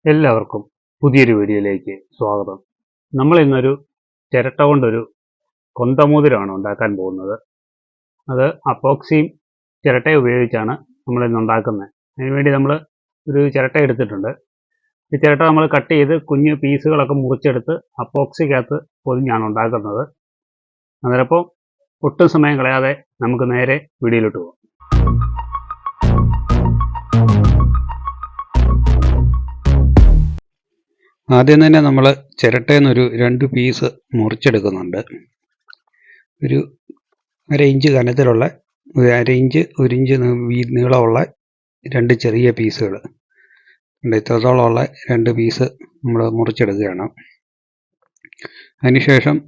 എല്ലാവർക്കും പുതിയൊരു വീഡിയോയിലേക്ക് സ്വാഗതം. നമ്മൾ ഇന്നൊരു ചിരട്ട കൊണ്ടൊരു കൊന്തമോതിരമാണ് ഉണ്ടാക്കാൻ പോകുന്നത്. അത് അപ്പോക്സിയും ചിരട്ടയും ഉപയോഗിച്ചാണ് നമ്മൾ ഇന്ന് ഉണ്ടാക്കുന്നത്. അതിനുവേണ്ടി നമ്മൾ ഒരു ചിരട്ട എടുത്തിട്ടുണ്ട്. ഈ ചിരട്ട നമ്മൾ കട്ട് ചെയ്ത് കുഞ്ഞു പീസുകളൊക്കെ മുറിച്ചെടുത്ത് അപ്പോക്സിക്കകത്ത് പൊതിഞ്ഞാണ് ഉണ്ടാക്കുന്നത്. അന്നേരപ്പോൾ ഒട്ടും സമയം കളയാതെ നമുക്ക് നേരെ വീഡിയോയിലോട്ട് പോകാം. ആദ്യം തന്നെ നമ്മൾ ചിരട്ടയിൽ നിന്നൊരു 2 പീസ് മുറിച്ചെടുക്കുന്നുണ്ട്. ഒരു 1/2 ഇഞ്ച് കനത്തിലുള്ള 1/2 ഇഞ്ച് 1 ഇഞ്ച് നീളമുള്ള 2 ചെറിയ പീസുകൾ, ഇത്രത്തോളമുള്ള 2 പീസ് നമ്മൾ മുറിച്ചെടുക്കുകയാണ്. അതിനുശേഷം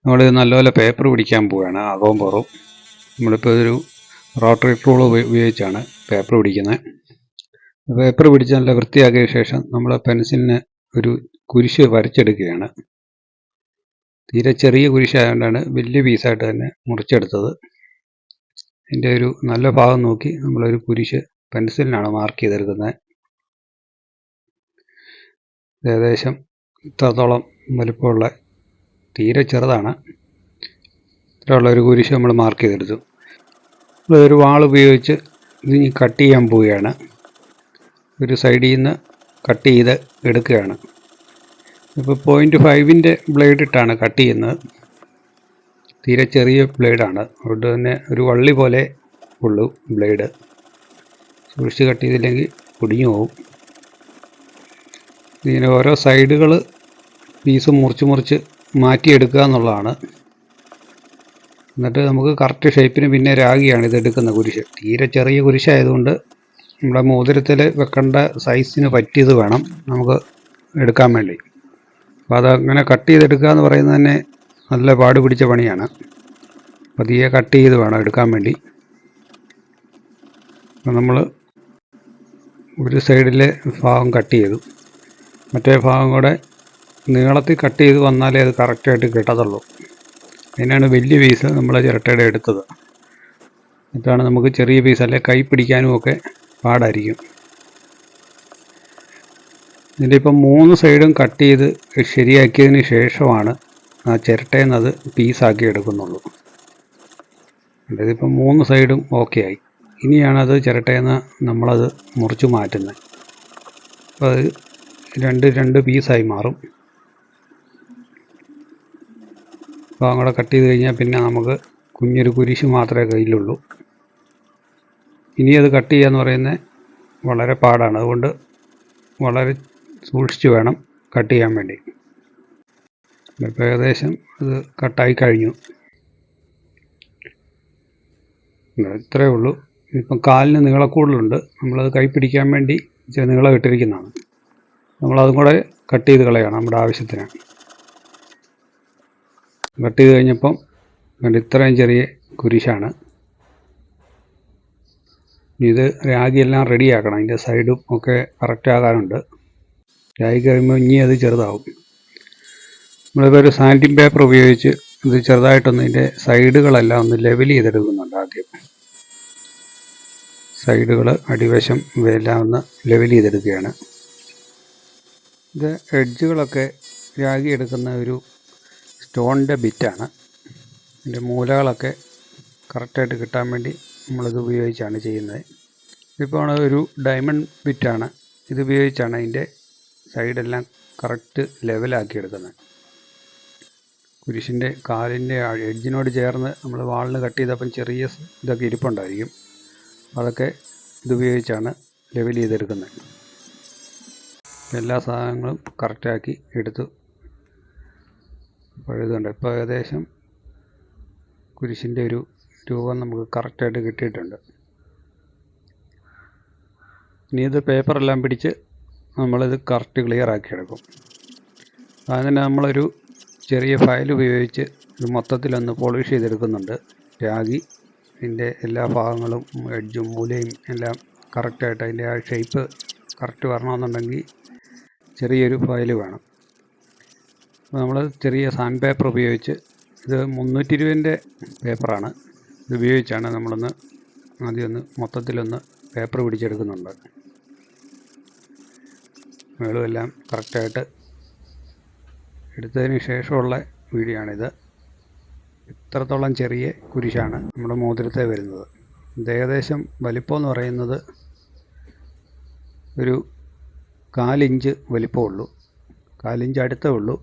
നമ്മൾ നല്ലപോലെ പേപ്പർ പിടിക്കാൻ പോവുകയാണ്. അകവും പുറവും നമ്മളിപ്പോൾ ഒരു റോട്ടറി ടൂൾ ഉപയോഗിച്ചാണ് പേപ്പർ പിടിക്കുന്നത്. പേപ്പർ പിടിച്ച് നല്ല വൃത്തിയാക്കിയ ശേഷം നമ്മൾ പെൻസിലിന് ഒരു കുരിശ് വരച്ചെടുക്കുകയാണ്. തീരെ ചെറിയ കുരിശായതുകൊണ്ടാണ് വലിയ പീസായിട്ട് തന്നെ മുറിച്ചെടുത്തത്. അതിൻ്റെ ഒരു നല്ല ഭാഗം നോക്കി നമ്മളൊരു കുരിശ് പെൻസിലിനാണ് മാർക്ക് ചെയ്തെടുക്കുന്നത്. ഏകദേശം ഇത്രത്തോളം വലുപ്പമുള്ള, തീരെ ചെറുതാണ്, ഇത്രയുള്ള ഒരു കുരിശ് നമ്മൾ മാർക്ക് ചെയ്തെടുത്തു. ഒരു വാൾ ഉപയോഗിച്ച് ഇത് കട്ട് ചെയ്യാൻ പോവുകയാണ്. ഒരു സൈഡിൽ നിന്ന് കട്ട് ചെയ്ത് എടുക്കുകയാണ്. ഇപ്പോൾ 0.5-ൻ്റെ ബ്ലേഡ് ഇട്ടാണ് കട്ട് ചെയ്യുന്നത്. തീരെ ചെറിയ ബ്ലേഡാണ്, അതുകൊണ്ട് തന്നെ ഒരു വള്ളി പോലെ ഉള്ളൂ ബ്ലേഡ്. സൂക്ഷിച്ച് കട്ട് ചെയ്തില്ലെങ്കിൽ പൊടിഞ്ഞു പോകും. ഇങ്ങനെ ഓരോ സൈഡുകൾ പീസ് മുറിച്ച് മാറ്റിയെടുക്കുക എന്നുള്ളതാണ്. എന്നിട്ട് നമുക്ക് കറക്റ്റ് ഷേപ്പിന് പിന്നെ രാഗിയാണ് ഇതെടുക്കുന്ന കുരിശ്. തീരെ ചെറിയ കുരിശായതുകൊണ്ട് നമ്മുടെ മോതിരത്തിൽ വെക്കേണ്ട സൈസിന് പറ്റിയത് വേണം നമുക്ക് എടുക്കാൻ വേണ്ടി. അപ്പോൾ അതങ്ങനെ കട്ട് ചെയ്തെടുക്കുക എന്ന് പറയുന്നത് തന്നെ നല്ല പാട് പിടിച്ച പണിയാണ്. പതിയെ കട്ട് ചെയ്ത് വേണം എടുക്കാൻ വേണ്ടി. അപ്പോൾ നമ്മൾ ഒരു സൈഡിലെ ഭാഗം കട്ട് ചെയ്തു, മറ്റേ ഭാഗം കൂടെ നീളത്തിൽ കട്ട് ചെയ്ത് വന്നാലേ അത് കറക്റ്റായിട്ട് കിട്ടത്തുള്ളൂ. അതിനാണ് വലിയ പീസ് നമ്മൾ ചിരട്ടയുടെ എടുത്തത്. എന്നിട്ടാണ് നമുക്ക് ചെറിയ പീസ് അല്ലെ കൈ പിടിക്കാനും ഒക്കെ പാടായിരിക്കും. ഇതിൻ്റെ ഇപ്പം 3 സൈഡും കട്ട് ചെയ്ത് ശരിയാക്കിയതിന് ശേഷമാണ് ആ ചിരട്ടയിൽ നിന്ന് അത് പീസാക്കി എടുക്കുന്നുള്ളൂ. ഇതിപ്പം 3 സൈഡും ഓക്കെ ആയി. ഇനിയാണത് ചിരട്ടയിൽ നിന്ന് നമ്മളത് മുറിച്ച് മാറ്റുന്നത്. അപ്പോൾ അത് 2 പീസായി മാറും. അപ്പോൾ അങ്ങോട്ട് കട്ട് ചെയ്ത് കഴിഞ്ഞാൽ പിന്നെ നമുക്ക് കുഞ്ഞൊരു കുരിശ് മാത്രമേ കയ്യിലുള്ളൂ. ഇനി അത് കട്ട് ചെയ്യുക എന്ന് പറയുന്നത് വളരെ പാടാണ്. അതുകൊണ്ട് വളരെ സൂക്ഷിച്ച് വേണം കട്ട് ചെയ്യാൻ വേണ്ടി. ഇപ്പോൾ ഏകദേശം അത് കട്ടായി കഴിഞ്ഞു. ഇത്രയേ ഉള്ളൂ. ഇപ്പം കാലിന് നീളക്കൂടുതലുണ്ട്. നമ്മളത് കൈ പിടിക്കാൻ വേണ്ടി ഇച്ചിരി നീളം ഇട്ടിരിക്കുന്നതാണ്. നമ്മളതും കൂടെ കട്ട് ചെയ്ത് കളയണം നമ്മുടെ ആവശ്യത്തിന്. കട്ട് ചെയ്ത് കഴിഞ്ഞപ്പം ഇത്രയും ചെറിയ കുരിശാണ്. ഇത് രാഗിയെല്ലാം റെഡിയാക്കണം. അതിൻ്റെ സൈഡും ഒക്കെ കറക്റ്റ് ആകാനുണ്ട്. രാഗി കഴിയുമ്പോൾ ഇനി അത് ചെറുതാവും. നമ്മളിപ്പോൾ ഒരു സാൻഡിങ് പേപ്പർ ഉപയോഗിച്ച് ഇത് ചെറുതായിട്ടൊന്ന് ഇതിൻ്റെ സൈഡുകളെല്ലാം ഒന്ന് ലെവൽ ചെയ്തെടുക്കുന്നുണ്ട്. ആദ്യം സൈഡുകൾ, അടിവശം ഇവയെല്ലാം ഒന്ന് ലെവൽ ചെയ്തെടുക്കുകയാണ്. ഇത് എഡ്ജുകളൊക്കെ രാഗി എടുക്കുന്ന ഒരു സ്റ്റോണിൻ്റെ ബിറ്റാണ്. ഇതിൻ്റെ മൂലകളൊക്കെ കറക്റ്റായിട്ട് കിട്ടാൻ വേണ്ടി നമ്മളിത് ഉപയോഗിച്ചാണ് ചെയ്യുന്നത്. ഇപ്പോൾ ഒരു ഡയമണ്ട് ബിറ്റാണ്. ഇത് ഉപയോഗിച്ചാണ് അതിൻ്റെ സൈഡെല്ലാം കറക്റ്റ് ലെവലാക്കി എടുക്കുന്നത്. കുരിശിൻ്റെ കാലിൻ്റെ എഡ്ജിനോട് ചേർന്ന് നമ്മൾ വാളിന് കട്ട് ചെയ്തപ്പം ചെറിയ ഇതൊക്കെ ഇരിപ്പുണ്ടായിരിക്കും. അതൊക്കെ ഇതുപയോഗിച്ചാണ് ലെവൽ ചെയ്തെടുക്കുന്നത്. എല്ലാ സാധനങ്ങളും കറക്റ്റാക്കി എടുത്തു പഴുതുണ്ട്. ഇപ്പോൾ ഏകദേശം കുരിശിൻ്റെ ഒരു രൂപം നമുക്ക് കറക്റ്റായിട്ട് കിട്ടിയിട്ടുണ്ട്. ഇനി ഇത് പേപ്പറെല്ലാം പിടിച്ച് നമ്മളിത് കറക്റ്റ് ക്ലിയർ ആക്കി എടുക്കും. അതിന് നമ്മളൊരു ചെറിയ ഫയൽ ഉപയോഗിച്ച് ഇത് മൊത്തത്തിലൊന്ന് പോളിഷ് ചെയ്തെടുക്കുന്നുണ്ട്. രാഗി ഇതിൻ്റെ എല്ലാ ഭാഗങ്ങളും എഡ്ജും മൂലയും എല്ലാം കറക്റ്റായിട്ട് അതിൻ്റെ ആ ഷേപ്പ് കറക്റ്റ് വരണമെന്നുണ്ടെങ്കിൽ ചെറിയൊരു ഫയൽ വേണം. അപ്പോൾ നമ്മൾ ചെറിയ സാൻഡ് പേപ്പർ ഉപയോഗിച്ച്, ഇത് 320-ൻ്റെ പേപ്പറാണ്, ഇത് ഉപയോഗിച്ചാണ് നമ്മളൊന്ന് ആദ്യം ഒന്ന് മൊത്തത്തിലൊന്ന് പേപ്പർ പിടിച്ചെടുക്കുന്നുണ്ട്. മേളും എല്ലാം കറക്റ്റായിട്ട് എടുത്തതിന് ശേഷമുള്ള വീഡിയോ ആണിത്. ഇത്രത്തോളം ചെറിയ കുരിശാണ് നമ്മുടെ മോതിരത്തെ വരുന്നത്. ഇത് ഏകദേശം വലിപ്പം എന്ന് പറയുന്നത് ഒരു 1/4 ഇഞ്ച് വലിപ്പമുള്ളൂ, 1/4 ഇഞ്ച് അടുത്തേ ഉള്ളൂ.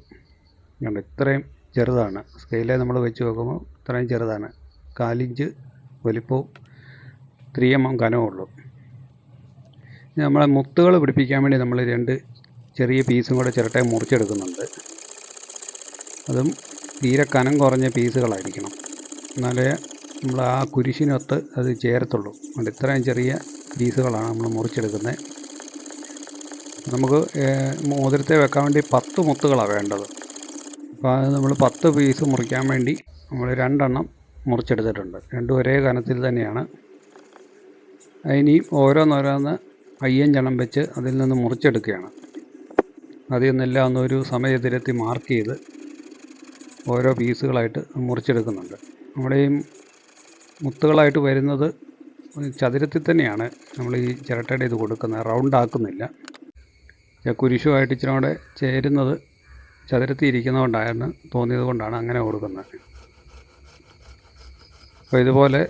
ഇത്രയും ചെറുതാണ്. സ്കെയിലിൽ നമ്മൾ വെച്ച് നോക്കുമ്പോൾ ഇത്രയും ചെറുതാണ്. 1/4 ഇഞ്ച് വലിപ്പവും 3 mm കനവും ഉള്ളൂ. നമ്മളെ മുത്തുകൾ പിടിപ്പിക്കാൻ വേണ്ടി നമ്മൾ 2 ചെറിയ പീസും കൂടെ ചിരട്ടയെ മുറിച്ചെടുക്കുന്നുണ്ട്. അതും തീരെ കനം കുറഞ്ഞ പീസുകളായിരിക്കണം, എന്നാലേ നമ്മൾ ആ കുരിശിനൊത്ത് അത് ചേരത്തുള്ളൂ. അതുകൊണ്ട് ഇത്രയും ചെറിയ പീസുകളാണ് നമ്മൾ മുറിച്ചെടുക്കുന്നത്. നമുക്ക് മോതിരത്തെ വെക്കാൻ വേണ്ടി 10 മുത്തുകളാണ് വേണ്ടത്. അപ്പോൾ അത് നമ്മൾ 10 പീസ് മുറിക്കാൻ വേണ്ടി നമ്മൾ 2 എണ്ണം മുറിച്ചെടുത്തിട്ടുണ്ട്. രണ്ടും ഒരേ കനത്തിൽ തന്നെയാണ്. അതിനി ഓരോന്നോരോന്ന് 5 എണ്ണം വെച്ച് അതിൽ നിന്ന് മുറിച്ചെടുക്കുകയാണ്. അതിൽ നിന്നെല്ലാം ഒന്നൊരു സമയത്തിലെത്തി മാർക്ക് ചെയ്ത് ഓരോ പീസുകളായിട്ട് മുറിച്ചെടുക്കുന്നുണ്ട്. നമ്മുടെ ഈ മുത്തുകളായിട്ട് വരുന്നത് ചതുരത്തിൽ തന്നെയാണ് നമ്മൾ ഈ ചിരട്ടയുടെ ഇത് കൊടുക്കുന്നത്, റൗണ്ട് ആക്കുന്നില്ല. കുരിശുമായിട്ട് ഇച്ചിരി കൂടെ ചേരുന്നത് ചതുരത്തിൽ ഇരിക്കുന്നതുകൊണ്ടാണ് തോന്നിയത് കൊണ്ടാണ് അങ്ങനെ കൊടുക്കുന്നത്. അപ്പോൾ ഇതുപോലെ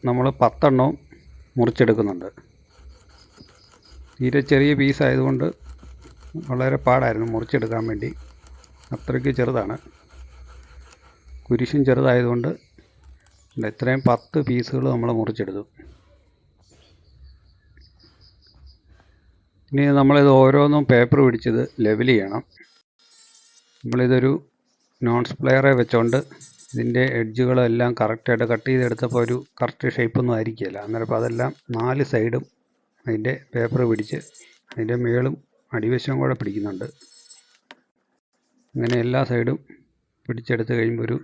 നമ്മൾ 10 എണ്ണവും മുറിച്ചെടുക്കുന്നുണ്ട്. തീരെ ചെറിയ പീസായതുകൊണ്ട് വളരെ പാടായിരുന്നു മുറിച്ചെടുക്കാൻ വേണ്ടി, അത്രയ്ക്ക് ചെറുതാണ്. കുരിശും ചെറുതായതുകൊണ്ട് ഇത്രയും 10 പീസുകൾ നമ്മൾ മുറിച്ചെടുത്തു. ഇനി നമ്മളിത് ഓരോന്നും പേപ്പർ പിടിച്ചത് ലെവൽ ചെയ്യണം. നമ്മളിതൊരു നോൺ സ്പ്ലെയറെ വെച്ചുകൊണ്ട് ഇതിൻ്റെ എഡ്ജുകളെല്ലാം കറക്റ്റായിട്ട് കട്ട് ചെയ്തെടുത്തപ്പോൾ ഒരു കറക്റ്റ് ഷേപ്പൊന്നും ആയിരിക്കില്ല. അന്നേരം അപ്പോൾ അതെല്ലാം 4 സൈഡും അതിൻ്റെ പേപ്പർ പിടിച്ച് അതിൻ്റെ മേളും അടിവശവും കൂടെ പിടിക്കുന്നുണ്ട്. അങ്ങനെ എല്ലാ സൈഡും പിടിച്ചെടുത്ത് കഴിയുമ്പോൾ ഒരു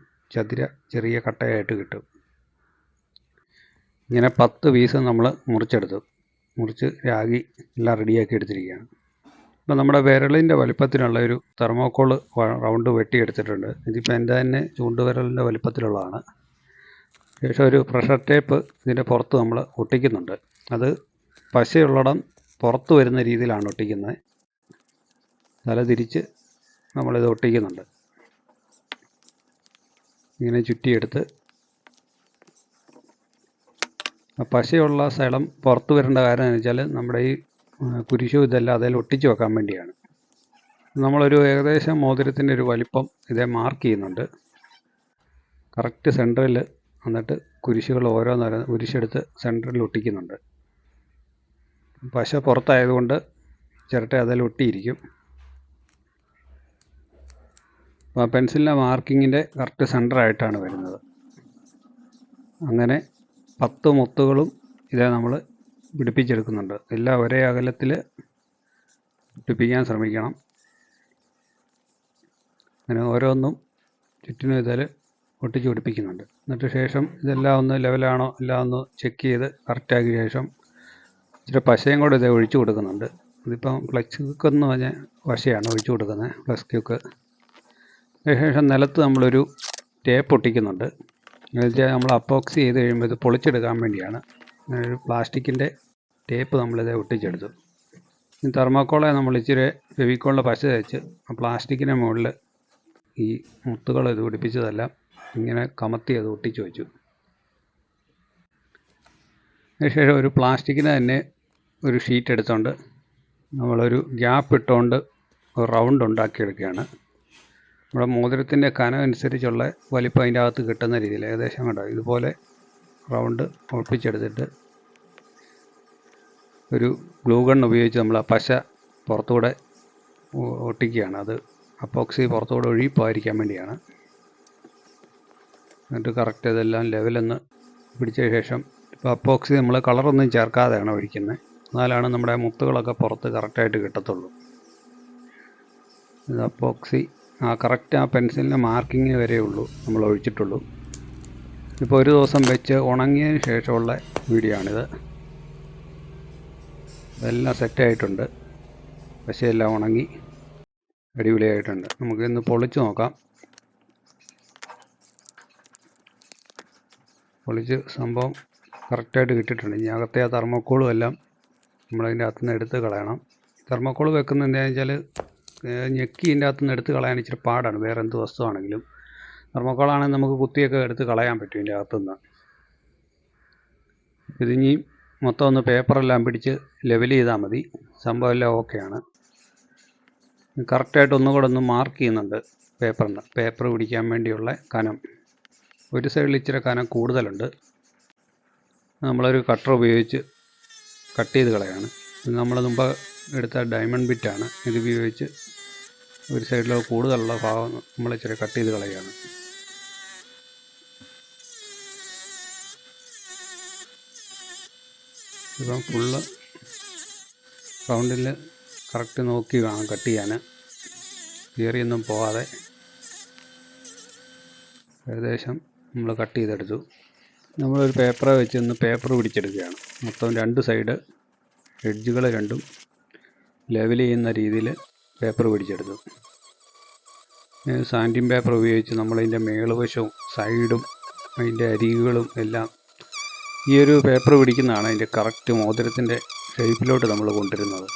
ചെറിയ കട്ടയായിട്ട് കിട്ടും. ഇങ്ങനെ 10 പീസ് നമ്മൾ മുറിച്ച് രാഗി എല്ലാം റെഡിയാക്കി എടുത്തിരിക്കുകയാണ്. അപ്പോൾ നമ്മുടെ വിരലിൻ്റെ വലിപ്പത്തിനുള്ള ഒരു തെർമോക്കോൾ റൗണ്ട് വെട്ടിയെടുത്തിട്ടുണ്ട്. ഇതിപ്പോൾ എൻ്റെ തന്നെ ചൂണ്ടുവിരലിൻ്റെ വലിപ്പത്തിലുള്ളതാണ്. ശേഷം ഒരു പ്രഷർ ടേപ്പ് ഇതിൻ്റെ പുറത്ത് നമ്മൾ ഒട്ടിക്കുന്നുണ്ട്. അത് പശയുള്ളിടം പുറത്ത് വരുന്ന രീതിയിലാണ് ഒട്ടിക്കുന്നത്. തല തിരിച്ച് നമ്മളിത് ഒട്ടിക്കുന്നുണ്ട്. ഇങ്ങനെ ചുറ്റിയെടുത്ത് പശയുള്ള സ്ഥലം പുറത്ത് വരേണ്ട കാരണം എന്ന് വെച്ചാൽ നമ്മുടെ ഈ കുരിശും ഇതെല്ലാം അതിൽ ഒട്ടിച്ച് വെക്കാൻ വേണ്ടിയാണ്. നമ്മളൊരു ഏകദേശം മോതിരത്തിൻ്റെ ഒരു വലിപ്പം ഇതേ മാർക്ക് ചെയ്യുന്നുണ്ട്. കറക്റ്റ് സെൻറ്ററിൽ എന്നിട്ട് കുരിശുകൾ ഓരോന്നോരോ കുരിശെടുത്ത് സെൻറ്ററിൽ ഒട്ടിക്കുന്നുണ്ട്. പശ പുറത്തായതുകൊണ്ട് ചിരട്ട അതിൽ ഒട്ടിയിരിക്കും. അപ്പോൾ പെൻസിലിൻ്റെ മാർക്കിങ്ങിൻ്റെ കറക്റ്റ് സെൻറ്ററായിട്ടാണ് വരുന്നത്. അങ്ങനെ 10 മുത്തുകളും ഇതേ നമ്മൾ പിടിപ്പിച്ചെടുക്കുന്നുണ്ട്. എല്ലാം ഒരേ അകലത്തിൽ പിടിപ്പിക്കാൻ ശ്രമിക്കണം. അങ്ങനെ ഓരോന്നും ചുറ്റിനും ഇതിൽ ഒട്ടിച്ച് പിടിപ്പിക്കുന്നുണ്ട്. എന്നിട്ട് ശേഷം ഇതെല്ലാം ഒന്ന് ലെവലാണോ എല്ലാം ഒന്ന് ചെക്ക് ചെയ്ത് കറക്റ്റാക്കിയ ശേഷം ഇച്ചിരി പശയും കൂടെ ഇതേ ഒഴിച്ചു കൊടുക്കുന്നുണ്ട്. ഇതിപ്പം ഫ്ലെക്സ് ക്യൂക്ക് എന്ന് പറഞ്ഞ പശയാണ് ഒഴിച്ചു കൊടുക്കുന്നത്, ഫ്ലെക്സ് ക്യൂക്ക്. അതിനുശേഷം നിലത്ത് നമ്മളൊരു ടേപ്പ് ഒട്ടിക്കുന്നുണ്ട്. എന്നുവെച്ചാൽ നമ്മൾ അപ്പോക്സി ചെയ്ത് കഴിയുമ്പോൾ ഇത് പൊളിച്ചെടുക്കാൻ വേണ്ടിയാണ്. ഒരു പ്ലാസ്റ്റിക്കിൻ്റെ ടേപ്പ് നമ്മളിത് ഒട്ടിച്ചെടുത്തു. ഈ തെർമോക്കോളെ നമ്മൾ ഇച്ചിരി ഫെവിക്കോളിൻ്റെ പശ തേച്ച് ആ പ്ലാസ്റ്റിക്കിൻ്റെ മുകളിൽ ഈ മുത്തുകൾ ഇത് പിടിപ്പിച്ചതെല്ലാം ഇങ്ങനെ കമത്തി അത് ഒട്ടിച്ച് വെച്ചു. അതിനുശേഷം ഒരു പ്ലാസ്റ്റിക്കിന് തന്നെ ഒരു ഷീറ്റ് എടുത്തുകൊണ്ട് നമ്മളൊരു ഗ്യാപ്പ് ഇട്ടുകൊണ്ട് ഒരു റൗണ്ട് ഉണ്ടാക്കിയെടുക്കുകയാണ്. നമ്മുടെ മോതിരത്തിൻ്റെ കനം അനുസരിച്ചുള്ള വലിപ്പം അതിൻ്റെ അകത്ത് കിട്ടുന്ന രീതിയിൽ ഏകദേശം കണ്ടോ ഇതുപോലെ റൗണ്ട് ഒളിപ്പിച്ചെടുത്തിട്ട് ഒരു ഗ്ലൂ ഗൺ ഉപയോഗിച്ച് നമ്മൾ ആ പശ പുറത്തുകൂടെ ഒട്ടിക്കുകയാണ്. അത് അപ്പോക്സി പുറത്തുകൂടെ ഒഴുകിപ്പോകാതിരിക്കാൻ വേണ്ടിയാണ്. എന്നിട്ട് കറക്റ്റ് ഇതെല്ലാം ലെവലെന്ന് പിടിച്ച ശേഷം ഇപ്പോൾ അപ്പോക്സി നമ്മൾ കളറൊന്നും ചേർക്കാതെയാണ് ഒഴിക്കുന്നത്. എന്നാലാണ് നമ്മുടെ മുത്തുകളൊക്കെ പുറത്ത് കറക്റ്റായിട്ട് കിട്ടത്തുള്ളൂ. ഇത് അപ്പോക്സി കറക്റ്റ് ആ പെൻസിലിൻ്റെ മാർക്കിങ് വരെ ഉള്ളൂ നമ്മൾ ഒഴിച്ചിട്ടുള്ളൂ. ഇപ്പോൾ ഒരു ദിവസം വെച്ച് ഉണങ്ങിയതിന് ശേഷമുള്ള വീഡിയോ ആണിത്. ഇതെല്ലാം സെറ്റായിട്ടുണ്ട്. പശയെല്ലാം ഉണങ്ങി അടിപൊളിയായിട്ടുണ്ട്. നമുക്കിന്ന് പൊളിച്ച് നോക്കാം. പൊളിച്ച് സംഭവം കറക്റ്റായിട്ട് കിട്ടിയിട്ടുണ്ട്. ഇനി അകത്തെ ആ തെർമോക്കോളും എല്ലാം നമ്മളതിൻ്റെ അകത്തുനിന്ന് എടുത്ത് കളയണം. തെർമോക്കോൾ വെക്കുന്നത് എന്താണെന്ന് വെച്ചാൽ ഞെക്കി ഇതിൻ്റെ അകത്തുനിന്ന് എടുത്ത് കളയാൻ ഇച്ചിരി പാടാണ്. വേറെ എന്ത് വസ്തുവാണെങ്കിലും തെർമോക്കോളാണെങ്കിൽ നമുക്ക് കുത്തിയൊക്കെ എടുത്ത് കളയാൻ പറ്റും ഇതിൻ്റെ അകത്തുനിന്ന്. ഇതിനി മൊത്തം ഒന്ന് പേപ്പറെല്ലാം പിടിച്ച് ലെവൽ ചെയ്താൽ മതി. സംഭവം എല്ലാം ഓക്കെയാണ്. കറക്റ്റായിട്ട് ഒന്നുകൂടെ ഒന്ന് മാർക്ക് ചെയ്യുന്നുണ്ട് പേപ്പറിന്. പേപ്പർ പിടിക്കാൻ വേണ്ടിയുള്ള കനം ഒരു സൈഡിൽ ഇച്ചിരി കനം കൂടുതലുണ്ട്. നമ്മളൊരു കട്ടർ ഉപയോഗിച്ച് കട്ട് ചെയ്ത് കളയാണ്. ഇത് നമ്മൾ മുമ്പ് എടുത്ത ഡയമണ്ട് ബിറ്റാണ്. ഇത് ഉപയോഗിച്ച് ഒരു സൈഡിൽ കൂടുതലുള്ള ഭാഗം നമ്മൾ ഇച്ചിരി കട്ട് ചെയ്ത് കളയാണ്. ഇപ്പം ഫുള്ള് റൗണ്ടിൽ കറക്റ്റ് നോക്കി വേണം കട്ട് ചെയ്യാൻ, കീറിയൊന്നും പോകാതെ ഏകദേശം നമ്മൾ കട്ട് ചെയ്തെടുത്തു. നമ്മളൊരു പേപ്പർ വെച്ച് ഒന്ന് പേപ്പർ പിടിച്ചെടുക്കുകയാണ്. മൊത്തം രണ്ട് സൈഡ് എഡ്ജുകൾ രണ്ടും ലെവൽ ചെയ്യുന്ന രീതിയിൽ പേപ്പർ പിടിച്ചെടുത്തു. സാൻഡിങ് പേപ്പർ ഉപയോഗിച്ച് നമ്മളതിൻ്റെ മേളുവശവും സൈഡും അതിൻ്റെ അരികുകളും എല്ലാം ഈ ഒരു പേപ്പർ പിടിക്കുന്നതാണ് അതിൻ്റെ കറക്റ്റ് മോതിരത്തിൻ്റെ ഷേപ്പിലോട്ട് നമ്മൾ കൊണ്ടുവരുന്നത്.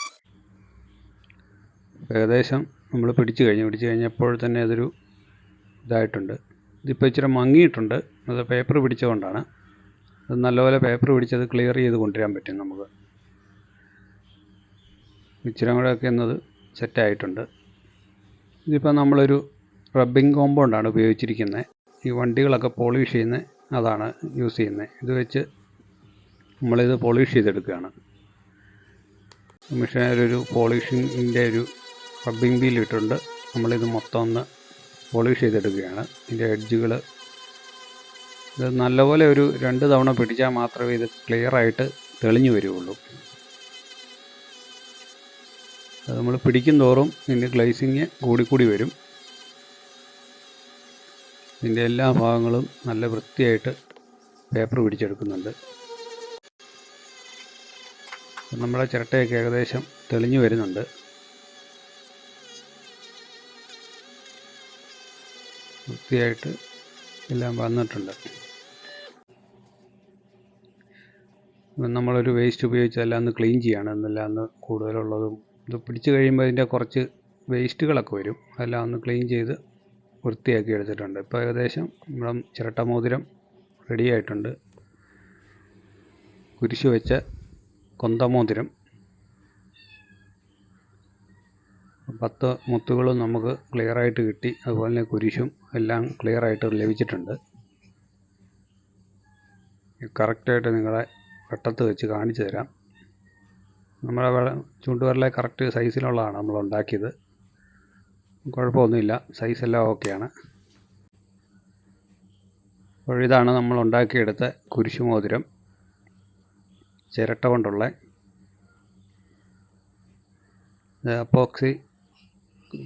ഏകദേശം നമ്മൾ പിടിച്ചു കഴിഞ്ഞപ്പോൾ തന്നെ അതൊരു ഇതായിട്ടുണ്ട്. ഇതിപ്പോൾ ഇച്ചിരി മങ്ങിയിട്ടുണ്ട്. അത് പേപ്പർ പിടിച്ചതുകൊണ്ടാണ്. അത് നല്ലപോലെ പേപ്പർ പിടിച്ചത് ക്ലിയർ ചെയ്ത് കൊണ്ടുവരാൻ പറ്റും നമുക്ക്. ഇച്ചിരി കൂടെയൊക്കെ എന്നത് സെറ്റായിട്ടുണ്ട്. ഇതിപ്പോൾ നമ്മളൊരു റബ്ബിംഗ് കോമ്പൗണ്ടാണ് ഉപയോഗിച്ചിരിക്കുന്നത്. ഈ വണ്ടികളൊക്കെ പോളിഷ് ചെയ്യുന്നത് അതാണ് യൂസ് ചെയ്യുന്നത്. ഇത് വെച്ച് നമ്മളിത് പോളിഷ് ചെയ്തെടുക്കുകയാണ്. മെഷീനിലൊരു പോളിഷിങ്ങിൻ്റെ ഒരു റബ്ബിംഗ് വീൽ ഇട്ടുണ്ട്. നമ്മളിത് മൊത്തം ഒന്ന് പോളിഷ് ചെയ്തെടുക്കുകയാണ്. ഇതിൻ്റെ എഡ്ജുകൾ ഇത് നല്ലപോലെ ഒരു 2 തവണ പിടിച്ചാൽ മാത്രമേ ഇത് ക്ലിയറായിട്ട് തെളിഞ്ഞു വരികയുള്ളൂ. അത് നമ്മൾ പിടിക്കും തോറും ഇതിൻ്റെ ഗ്ലേസിങ് കൂടിക്കൂടി വരും. ഇതിൻ്റെ എല്ലാ ഭാഗങ്ങളും നല്ല വൃത്തിയായിട്ട് പേപ്പർ പിടിച്ചെടുക്കുന്നുണ്ട്. നമ്മുടെ ചിരട്ടയൊക്കെ ഏകദേശം തെളിഞ്ഞു വരുന്നുണ്ട്. വൃത്തിയായിട്ട് എല്ലാം വന്നിട്ടുണ്ട്. നമ്മളൊരു വേസ്റ്റ് ഉപയോഗിച്ച് എല്ലാം ഒന്ന് ക്ലീൻ ചെയ്യാണ്. എന്നെല്ലാം ഒന്ന് കൂടുതലുള്ളതും ഇത് പിടിച്ച് കഴിയുമ്പോൾ അതിൻ്റെ കുറച്ച് വേസ്റ്റുകളൊക്കെ വരും. അതെല്ലാം ഒന്ന് ക്ലീൻ ചെയ്ത് വൃത്തിയാക്കി എടുത്തിട്ടുണ്ട്. ഇപ്പോൾ ഏകദേശം നമ്മുടെ ചിരട്ട മോതിരം റെഡി ആയിട്ടുണ്ട്. കുരിശ് വെച്ച കൊന്തമോതിരം 10 മുത്തുകളും നമുക്ക് ക്ലിയറായിട്ട് കിട്ടി. അതുപോലെ തന്നെ കുരിശും എല്ലാം ക്ലിയറായിട്ട് ലഭിച്ചിട്ടുണ്ട്. കറക്റ്റായിട്ട് നിങ്ങളെ വെട്ടത്ത് വെച്ച് കാണിച്ചു തരാം. നമ്മുടെ ചൂണ്ടുവിരലെ കറക്റ്റ് സൈസിലുള്ളതാണ് നമ്മൾ ഉണ്ടാക്കിയത്. കുഴപ്പമൊന്നുമില്ല, സൈസെല്ലാം ഓക്കെയാണ്. അപ്പോൾ ഇതാണ് നമ്മൾ ഉണ്ടാക്കിയെടുത്ത കുരിശുമോതിരം. ചിരട്ട കൊണ്ടുള്ള അപ്പോക്സി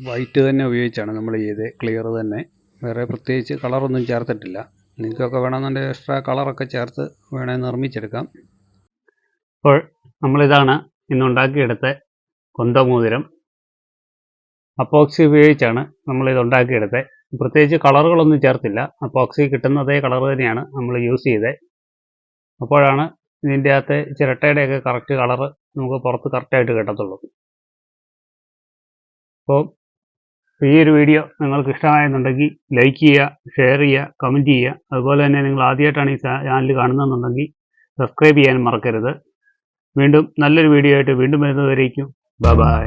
വൈറ്റ് തന്നെ ഉപയോഗിച്ചാണ് നമ്മൾ ചെയ്തത്. ക്ലിയർ തന്നെ, വേറെ പ്രത്യേകിച്ച് കളറൊന്നും ചേർത്തിട്ടില്ല. നിങ്ങൾക്കൊക്കെ വേണമെന്നുണ്ടെങ്കിൽ എക്സ്ട്രാ കളറൊക്കെ ചേർത്ത് വേണേൽ നിർമ്മിച്ചെടുക്കാം. അപ്പോൾ നമ്മളിതാണ് ഇന്നുണ്ടാക്കിയെടുത്ത കൊന്തമോതിരം. അപ്പോക്സി ഉപയോഗിച്ചാണ് നമ്മളിത് ഉണ്ടാക്കിയെടുത്തത്. പ്രത്യേകിച്ച് കളറുകളൊന്നും ചേർത്തില്ല. അപ്പോക്സി കിട്ടുന്നതേ കളർ തന്നെയാണ് നമ്മൾ യൂസ് ചെയ്തത്. അപ്പോഴാണ് ഇതിൻ്റെ അകത്തെ ചിരട്ടയുടെയൊക്കെ കറക്റ്റ് കളറ് നമുക്ക് പുറത്ത് കറക്റ്റായിട്ട് കിട്ടത്തുള്ളൂ. അപ്പോൾ ഈ ഒരു വീഡിയോ നിങ്ങൾക്ക് ഇഷ്ടമായെന്നുണ്ടെങ്കിൽ ലൈക്ക് ചെയ്യുക, ഷെയർ ചെയ്യുക, കമൻറ്റ് ചെയ്യുക. അതുപോലെ തന്നെ നിങ്ങൾ ആദ്യമായിട്ടാണ് ഈ ചാനൽ കാണുന്നതെന്നുണ്ടെങ്കിൽ സബ്സ്ക്രൈബ് ചെയ്യാൻ മറക്കരുത്. വീണ്ടും നല്ലൊരു വീഡിയോ ആയിട്ട് വീണ്ടും വരുന്നതുവരേക്കും ബൈ.